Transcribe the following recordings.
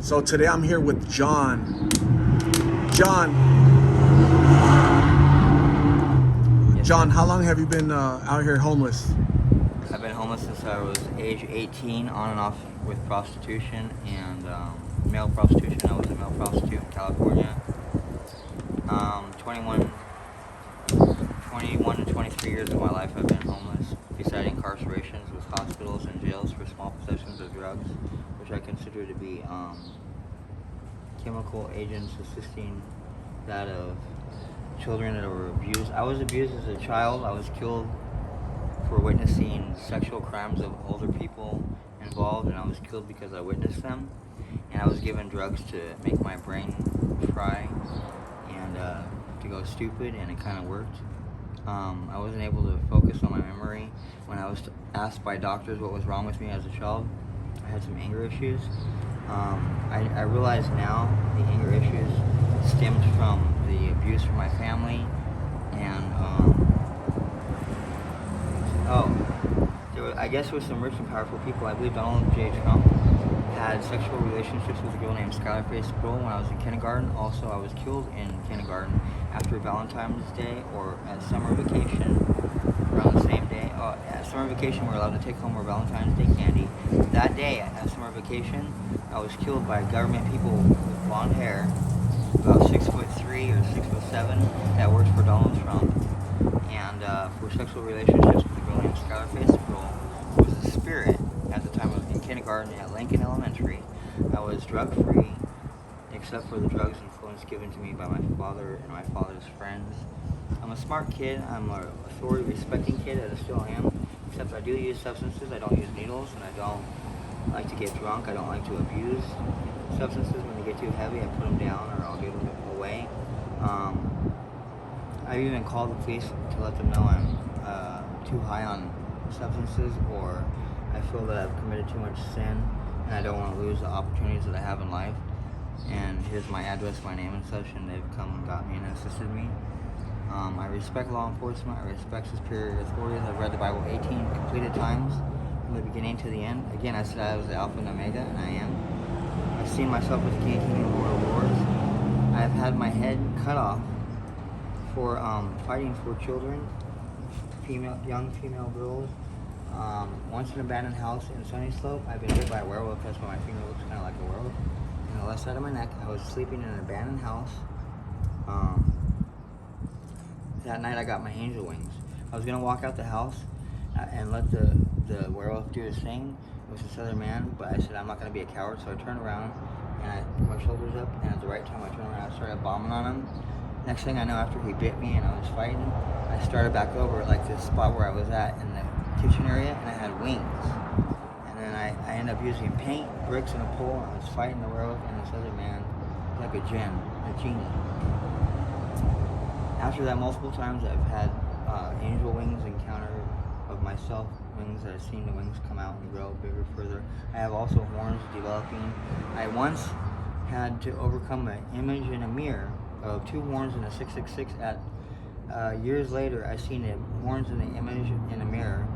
So today I'm here with John. John, John, how long have you been out here homeless? I've been homeless since I was age 18, on and off with prostitution and male prostitution. I was a male prostitute in California. 21 to 23 years of my life I've been homeless, beside incarcerations with hospitals and jails for small possessions of drugs, which I consider to be chemical agents assisting that of children that were abused. I was abused as a child. I was killed for witnessing sexual crimes of older people involved, and I was killed because I witnessed them. And I was given drugs to make my brain fry and to go stupid, and it kind of worked. I wasn't able to focus on my memory. When I was asked by doctors what was wrong with me as a child, I had some anger issues. I realize now the anger issues stemmed from the abuse from my family, and I guess with some rich and powerful people. I believe Donald J. Trump had sexual relationships with a girl named Skylar Faye Sproul when I was in kindergarten. Also, I was killed in kindergarten after Valentine's Day or at summer vacation around the same day. At summer vacation, we were allowed to take home our Valentine's Day candy. That day at summer vacation, I was killed by government people with blonde hair, about 6'3" or 6'7", that worked for Donald Trump, and for sexual relationships with a girl named Skylar Faye Sproul, who was a spirit at the time of in kindergarten at Lincoln Elementary. I was drug-free, except for the drugs influence given to me by my father and my father's friends. I'm a smart kid. I'm an authority-respecting kid, as I still am, except I do use substances. I don't use needles, and I don't like to get drunk. I don't like to abuse substances. When they get too heavy, I put them down, or I'll give them away. I even called the police to let them know I'm too high on substances, or I feel that I've committed too much sin and I don't want to lose the opportunities that I have in life. And here's my address, my name and such, and they've come and got me and assisted me. I respect law enforcement. I respect superior authorities. I've read the Bible 18 completed times from the beginning to the end. Again, I said I was the Alpha and Omega, and I am. I've seen myself as the King of Kings and Lord of Lords. I've had my head cut off for fighting for children, young female girls. Once in an abandoned house in Sunny Slope, I've been hit by a werewolf. That's why my finger looks kind of like a werewolf. On the left side of my neck, I was sleeping in an abandoned house. That night I got my angel wings. I was going to walk out the house and let the werewolf do his thing. It was this other man, but I said I'm not going to be a coward, so I turned around and I put my shoulders up, and at the right time I turned around and I started bombing on him. Next thing I know, after he bit me and I was fighting, I started back over like this spot where I was at in the kitchen area, and I had wings. And then I ended up using paint, bricks, and a pole, and I was fighting the werewolf and this other man like a genie. After that, multiple times I've had angel wings encounter of myself, wings that I've seen the wings come out and grow bigger, further. I have also horns developing. I once had to overcome an image in a mirror of two horns and a 666. Years later, I seen the horns in the image in the mirror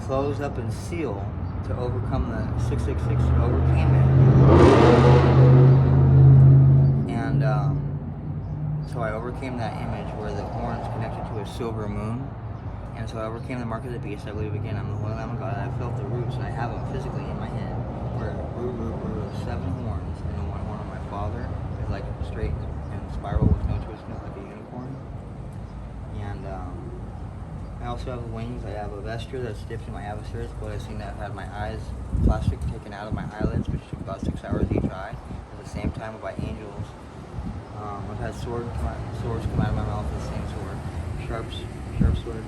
close up and seal to overcome the 666, and overcame it. And so I overcame that image where the horns connected to a silver moon. And so I overcame the mark of the beast. I believe again I'm the Holy Lamb of God. I felt the roots, and I have them physically in my head, where root of 7 horns, and the one horn of my father is like straight and spiral with no twisting, like a unicorn. And I also have wings. I have a vesture that's dipped in my adversary's blood. I've seen that I've had my eyes plastic taken out of my eyelids, which took about 6 hours each eye. At the same time, by angels. I've had swords come out of my mouth, the same sword. Sharp sword,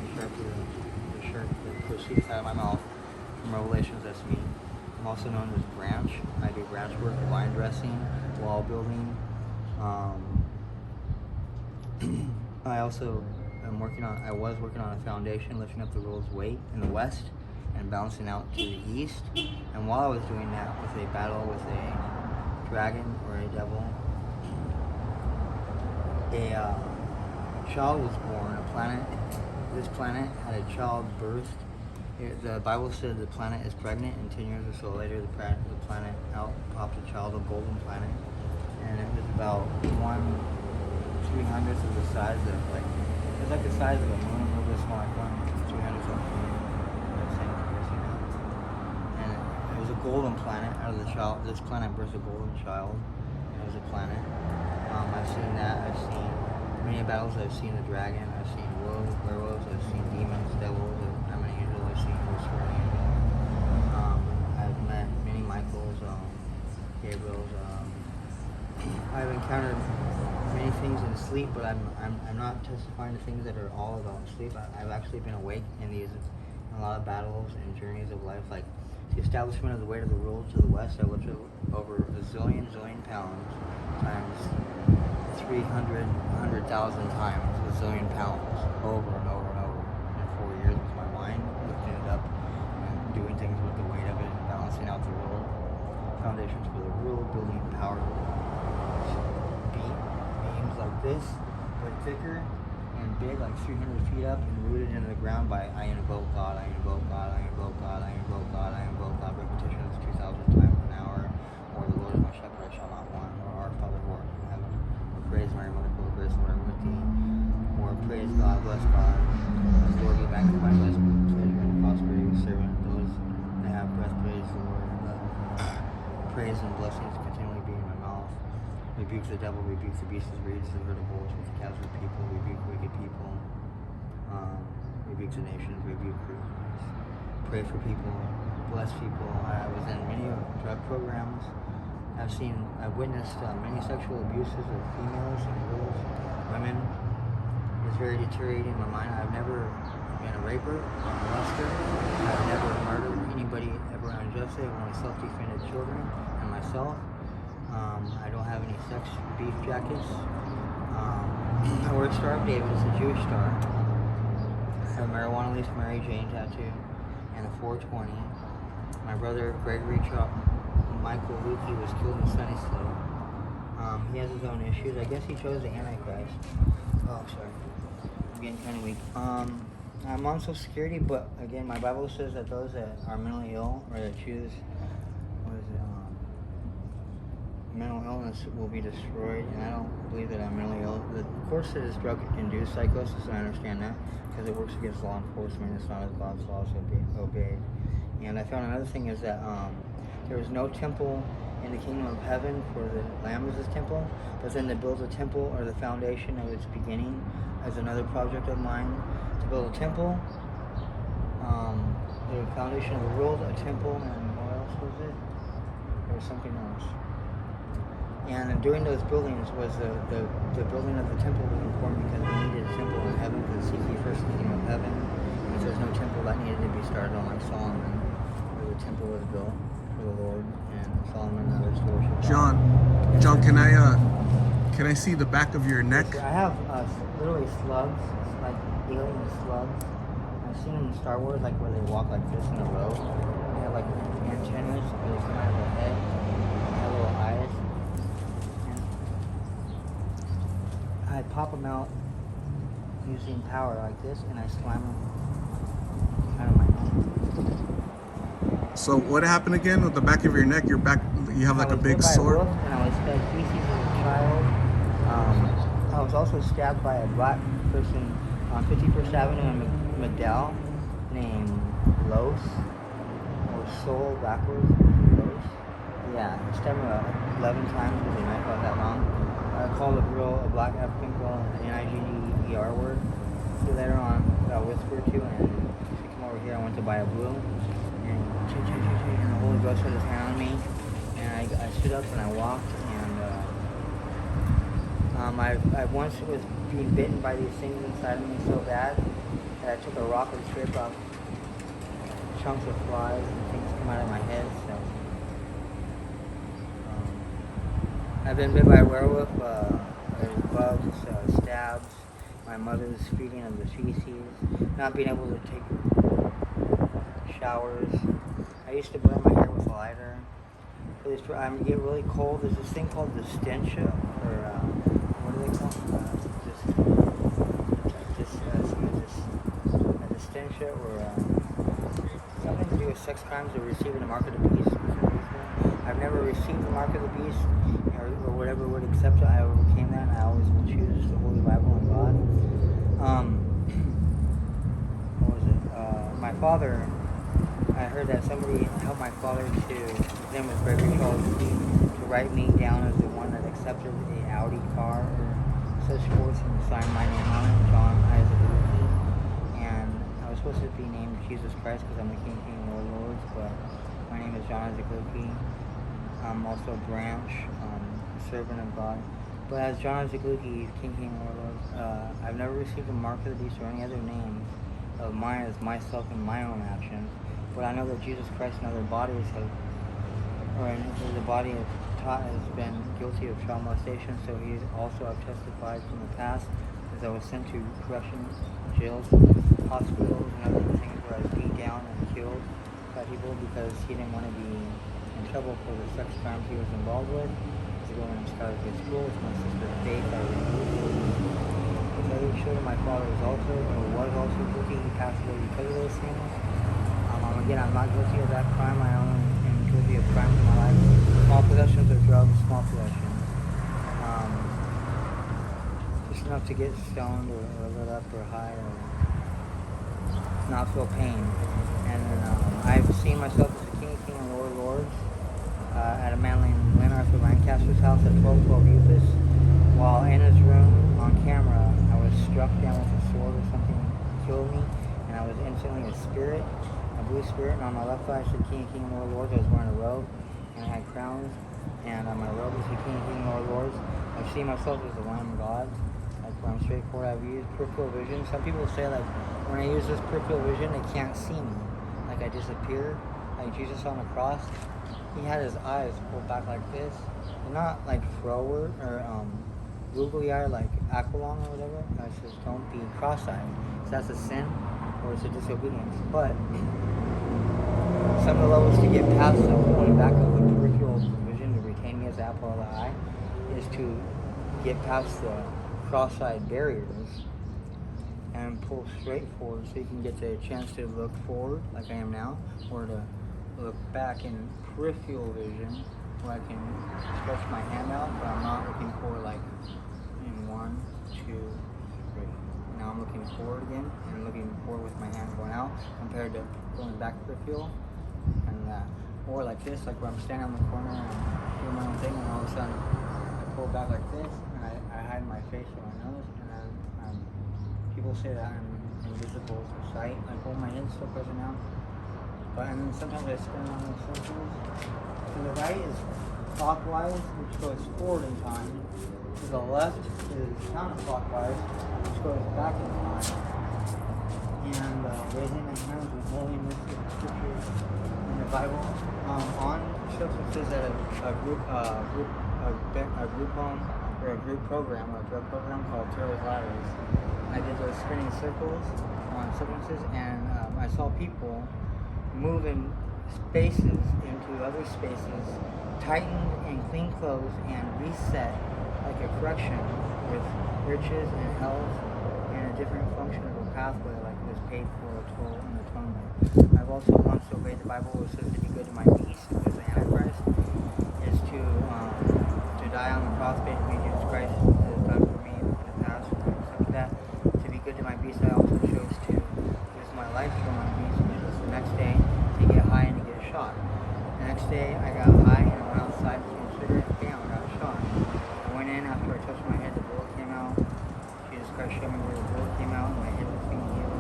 the proceeds out of my mouth. From Revelations, that's me. I'm also known as branch. I do branch work, vine dressing, wall building. I was working on a foundation, lifting up the world's weight in the west and bouncing out to the east. And while I was doing that, with a battle with a dragon or a devil, a child was born. This planet had a child birthed The Bible said the planet is pregnant, and 10 years or so later, the planet out popped a child, a golden planet, and it was about 1/300th of the size of it was like the size of a moon, a little bit small, like 1/300th of a moon. And it was a golden planet. Out of the child, this planet birthed a golden child. And it was a planet. I've seen that. I've seen many battles. I've seen the dragon. I've seen werewolves. I've seen demons, devils. I'm an angel. I've seen Lucifer, an angel. I've met many Michaels, Gabriels. I've encountered many things in sleep, but I'm not testifying to things that are all about sleep. I've actually been awake in a lot of battles and journeys of life, like the establishment of the way to the world to the west. I lifted over a zillion pounds times 300, 100,000 times a zillion pounds over and over and over in 4 years with my mind, lifting it up and doing things with the weight of it and balancing out the world. Foundations for the world, building power beams like this, but thicker and big, like 300 feet up and rooted into the ground by I invoke God, I invoke God, I invoke God, I invoke God, I invoke God, repetitions 2,000 times an hour, or the Lord is my shepherd, I shall not want, or our Father who art in heaven, or praise Mary, Mother full of grace, the Lord is with thee, or praise God, bless God, as the Lord be magnified, bless pleasure and prosperity of servant, those that have breath, praise the Lord, praise and blessings continually be in my mouth. Rebuke the devil, rebuke the beasts, breeds, the herd of bulls, with the calves of the people, rebuke wicked people, rebuke the nations, pray for people, bless people. I was in many drug programs. I've witnessed many sexual abuses of females and girls, women. It's very deteriorating in my mind. I've never been a raper, a molester. I've never murdered anybody ever unjustly. I've only self-defended children and myself. I don't have any sex beef jackets. I wear a Star of David. It's a Jewish star. I have a marijuana leaf Mary Jane tattoo and a 420. My brother Gregory Michael Lukey was killed in Sunny Slope. He has his own issues. I guess he chose the Antichrist. Oh, sorry. I'm getting kind of weak. I'm on Social Security, but again, my Bible says that those that are mentally ill or that choose, mental illness will be destroyed, and I don't believe that I'm mentally ill. The court said it's drug-induced psychosis, and I understand that because it works against law enforcement. It's not as God's laws obeyed. And I found another thing is that there was no temple in the kingdom of heaven for the Lamb as his temple, but then to build a temple or the foundation of its beginning as another project of mine, to build a temple, the foundation of the world, a temple, and what else was it? There was something else. And doing those buildings was the building of the temple was important because we needed a temple in heaven, to seek ye first the kingdom of heaven. Because there's no temple that needed to be started on like Solomon, where the temple was built for the Lord, and Solomon and others to worship God. John, can I see the back of your neck? I have literally slugs, like alien slugs. I've seen them in Star Wars, like where they walk like this in a row. They have like antennas where they come out of their head. They have little eyes. I pop them out using power like this, and I slam them out of my mouth. So what happened again with the back of your neck? Your back, you have like a big sword? And I was fed feces as a child. I was also stabbed by a black person on 51st Avenue in McDowell named Los, or Soul backwards, Los. Yeah, I stabbed me about 11 times with a knife about that long. I called a girl, a black African girl, an N-I-G-G-E-R word. So later on, I whispered to, and she came over here. I went to buy a blue, and the Holy Ghost had his hand on me, and I stood up and I walked, and I once was being bitten by these things inside of me so bad that I took a rock and scraped off chunks of flies and things come out of my head. So I've been bit by a werewolf, bugs, stabs, my mother's feeding of the feces, not being able to take showers. I used to burn my hair with a lighter. I get really cold. There's this thing called dystentia, or what do they call it? A dystentia, or with sex crimes or receiving the mark of the beast. I've never received the mark of the beast or whatever would accept it. I overcame that, and I always will choose the Holy Bible and God. What was it? My father, I heard that somebody helped my father to, his name was Gregory Charles Lee, to write me down as the one that accepted the Audi car or such forth and signed my name on it, John Isaac Lee. And I was supposed to be named Jesus Christ because I'm the King, Lord, Lords, but my name is John Isaac Lee. I'm also a branch, a servant of God. But as John Isaac Lee, King, Lord, I've never received the mark of the beast or any other name of mine as myself in my own actions. But I know that Jesus Christ and other bodies have, or the body of taught has been guilty of child molestation, so he also have testified from the past as I was sent to correction jails, hospitals, and other things where I was beat down and killed by people because he didn't want to be in trouble for the sex crimes he was involved with. He's going to Scholarship School. It's my sister Faith. I children, my father was also guilty. He passed away because of those things. Again, I'm not guilty of that crime. I only am guilty of crimes in my life. Small possessions of drugs, small possessions. Just enough to get stoned or lit up or high or not feel pain. And then I've seen myself as a King, and Lords at a man named Arthur Lancaster's house at 1212 Upas. While in his room on camera, I was struck down with a sword or something killed me, and I was instantly a spirit. A blue spirit, and on my left side I said King, Lord, Lords. I was wearing a robe, and I had crowns, and on my robe was the King, Lord, Lords. I see myself as the Lamb of God, like where I'm straightforward. I've used peripheral vision. Some people say like when I use this peripheral vision, they can't see me, like I disappear, like Jesus on the cross. He had his eyes pulled back like this. They're not like forward or googly eye like Aqualong or whatever. I says don't be cross-eyed, so that's a sin. Or it's a disobedience. But some of the levels to get past the pulling back of the peripheral vision to retain me as the apple of the eye is to get past the cross-eyed barriers and pull straight forward so you can get the chance to look forward like I am now, or to look back in peripheral vision where I can stretch my hand out, but I'm not looking forward like in 1, 2, 3. Now I'm looking forward again, and looking forward with my hand going out, compared to going back peripheral, and that. Or like this, like where I'm standing on the corner and doing my own thing, and all of a sudden I pull back like this, and I hide my face or my nose, and then people say that I'm invisible to sight, like oh my head's still present now. But and then sometimes I spin around in circles. To the right is clockwise, which goes forward in time. To the left is counterclockwise, which goes back in time. And raising my hands with holiness of the scriptures in the Bible. On shows it says that a group home or a group program or a drug program called Taylor's Ladders. I did those spinning circles on substances, and I saw people move in spaces into other spaces, tightened in clean clothes, and reset like a correction with riches and health and a different functional pathway, like it was paid for a toll in atonement. I've also once obeyed the Bible, which says to be good to my beast, because the Antichrist is to die on the cross, basically Jesus Christ has done for me in the past, and I accept that. To be good to my beast, I also chose to use my life for my beast, which was the next day to get high and to get shot. The next day I got high and I went outside to consider it, bam, I got shot. I went in after I touched my head, the bullet came out. Jesus Christ showed me where the bullet came out, and my head was being healed.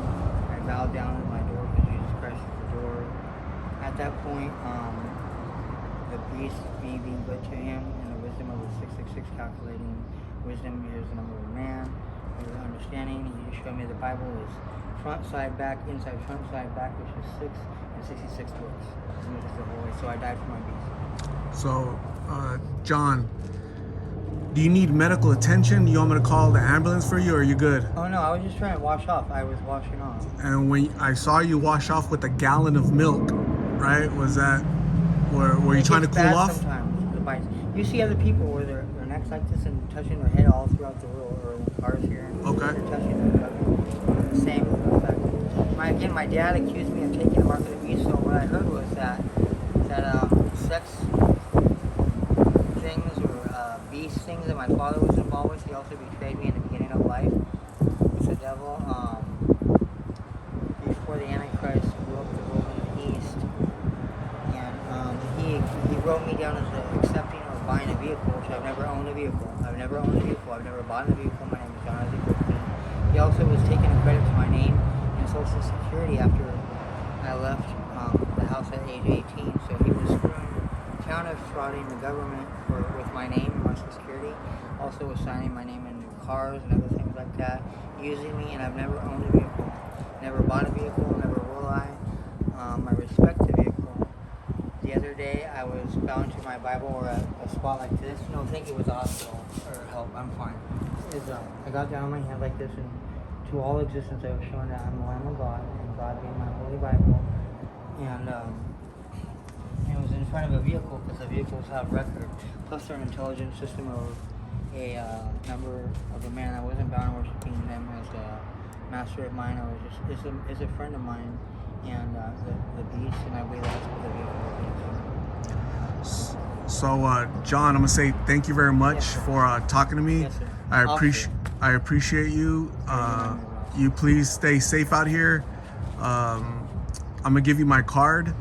I bowed down at my door because Jesus Christ is the door. At that point, the beast, me being good to him, and the wisdom of the 666 calculating wisdom is the number of man. With understanding, he showed me the Bible is front, side, back, inside, front, side, back, which is 6 and 66 books. And this is the whole way. So I died for my beast. So, John, do you need medical attention? Do you want me to call the ambulance for you, or are you good? Oh no, I was just trying to wash off. I was washing off. And when I saw you wash off with a gallon of milk, right? Was that, were you trying to cool off? Sometimes the bites. You see other people where their necks like this and touching their head all throughout the world, or in the cars here. Okay. They're touching their same effect. My dad accused me of taking a mark of the beast. So what I heard was that sex things or beast things that my father was involved with. He also betrayed me in the beginning of life. It's the devil. Before the Antichrist broke the world in the East, and he wrote me down as accepting or buying a vehicle, which I've never owned a vehicle. I've never owned a vehicle. I've never bought a vehicle. My name is John Isaac 15. He also was taking a credit to my name in Social Security after I left the house at age 18. So he was counter-frauding the government with my name and my Social Security. Also was signing my name in cars and other things like that, using me, and I've never owned a vehicle. Never bought a vehicle, never will I. I respect the vehicle. The other day I was bound to my Bible or a spot like this. No, thank you, it was the hospital or help. I'm fine. I got down on my hand like this, and to all existence I was showing that I'm the Lamb of God, and God being my holy Bible. And it was in front of a vehicle because the vehicles have record. Plus they're an intelligence system of a number of a man. I wasn't bound worshiping them as a master of mine. I was just is a friend of mine, and the beast, and I believe that's what the vehicle. So, John, I'm gonna say thank you very much for talking to me. Yes, sir. I appreciate you. You please stay safe out here. I'm gonna give you my card.